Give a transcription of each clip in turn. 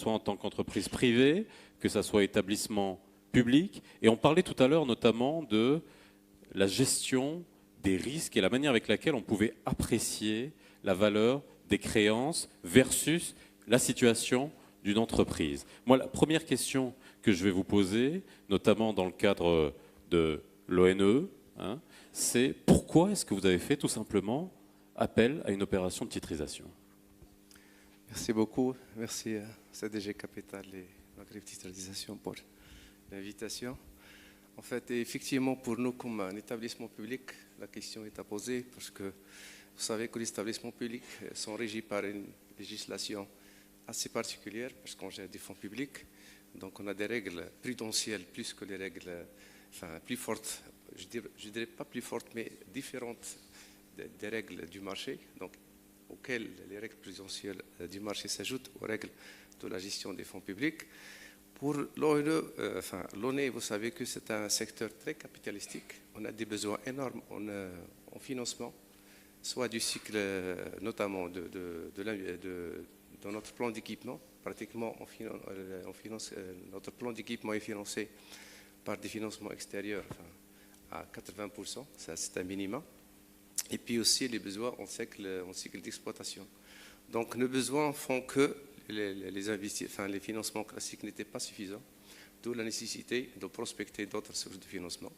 soit en tant qu'entreprise privée, que ce soit établissement public. Et on parlait tout à l'heure notamment de la gestion des risques et la manière avec laquelle on pouvait apprécier la valeur des créances versus la situation d'une entreprise. Moi, la première question que je vais vous poser, notamment dans le cadre de l'ONE, hein, c'est pourquoi est-ce que vous avez fait tout simplement appel à une opération de titrisation? Merci beaucoup. Merci à CDG Capital et Maghreb Titrisation pour l'invitation. En fait, effectivement, pour nous, comme un établissement public, la question est à poser parce que vous savez que les établissements publics sont régis par une législation assez particulière parce qu'on gère des fonds publics. Donc, on a des règles prudentielles plus que les règles, plus fortes, je dirais pas plus fortes, mais différentes des règles du marché. Donc, auxquelles les règles prudentielles du marché s'ajoutent aux règles de la gestion des fonds publics. Pour l'ONE, vous savez que c'est un secteur très capitalistique. On a des besoins énormes en financement, soit du cycle, notamment de notre plan d'équipement. Pratiquement, notre plan d'équipement est financé par des financements extérieurs à 80%, ça c'est un minimum. Et puis aussi les besoins en cycle d'exploitation. Donc nos besoins font que les financements classiques n'étaient pas suffisants, d'où la nécessité de prospecter d'autres sources de financement.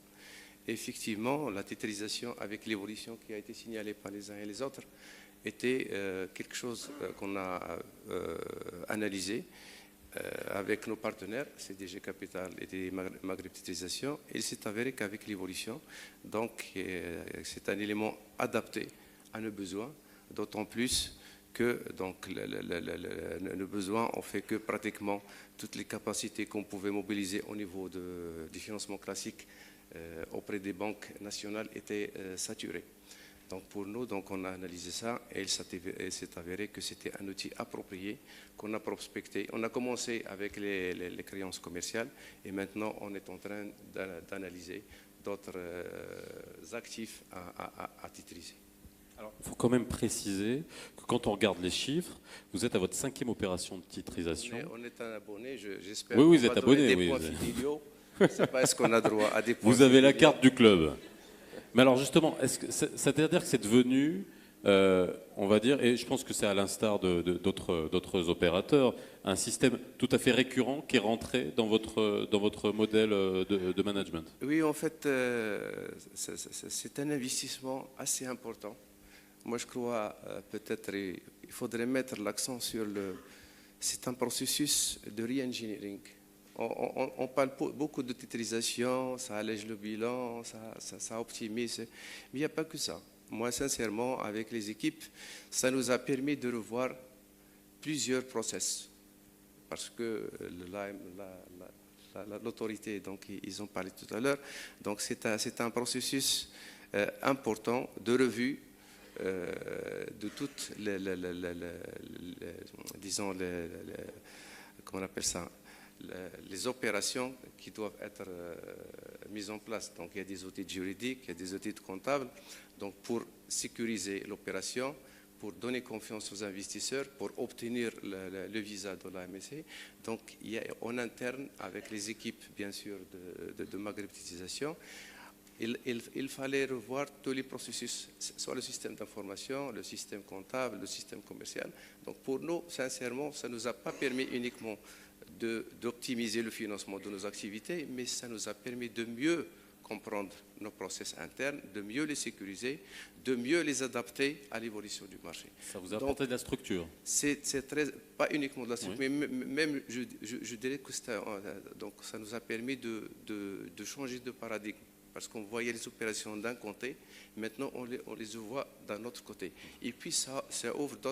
Et effectivement, la titrisation avec l'évolution qui a été signalée par les uns et les autres était quelque chose qu'on a analysé avec nos partenaires, CDG Capital et Maghreb Titrisation, et il s'est avéré qu'avec l'évolution, donc c'est un élément adapté à nos besoins, d'autant plus que donc, nos besoins ont fait que pratiquement toutes les capacités qu'on pouvait mobiliser au niveau du financement classique auprès des banques nationales étaient saturées. Donc pour nous, donc on a analysé ça et il s'est avéré que c'était un outil approprié qu'on a prospecté. On a commencé avec les créances commerciales et maintenant on est en train d'analyser d'autres actifs à titriser. Alors, il faut quand même préciser que quand on regarde les chiffres, vous êtes à votre 5e opération de titrisation. On est un abonné, j'espère oui, qu'on vous êtes va abonné, donner des points fidéliaux. Je ne sais pas, est-ce qu'on a droit à des points Vous avez la fidéliaux. carte du club. Mais alors justement, c'est-à-dire que c'est devenu, on va dire, et je pense que c'est à l'instar d'autres opérateurs, un système tout à fait récurrent qui est rentré dans votre modèle de management. Oui, en fait, c'est un investissement assez important. Moi, je crois peut-être il faudrait mettre l'accent sur c'est un processus de re-engineering. On parle beaucoup de titrisation, ça allège le bilan, ça optimise, mais il n'y a pas que ça. Moi, sincèrement, avec les équipes, ça nous a permis de revoir plusieurs process. Parce que l'autorité, donc ils ont parlé tout à l'heure, donc c'est un processus important de revue de toutes disons, comment on appelle ça, les opérations qui doivent être mises en place. Donc il y a des outils juridiques, il y a des outils comptables. Donc pour sécuriser l'opération, pour donner confiance aux investisseurs, pour obtenir le visa de la MSC. Donc il y a en interne, avec les équipes bien sûr de Maghreb Titrisation, il fallait revoir tous les processus, soit le système d'information, le système comptable, le système commercial. Donc pour nous, sincèrement, ça ne nous a pas permis uniquement d'optimiser le financement de nos activités, mais ça nous a permis de mieux comprendre nos process internes, de mieux les sécuriser, de mieux les adapter à l'évolution du marché. Ça vous a apporté de la structure? Pas uniquement de la structure, oui. mais même je dirais que donc ça nous a permis de changer de paradigme. Parce qu'on voyait les opérations d'un côté, maintenant on les voit d'un autre côté. Et puis ça ouvre d'autres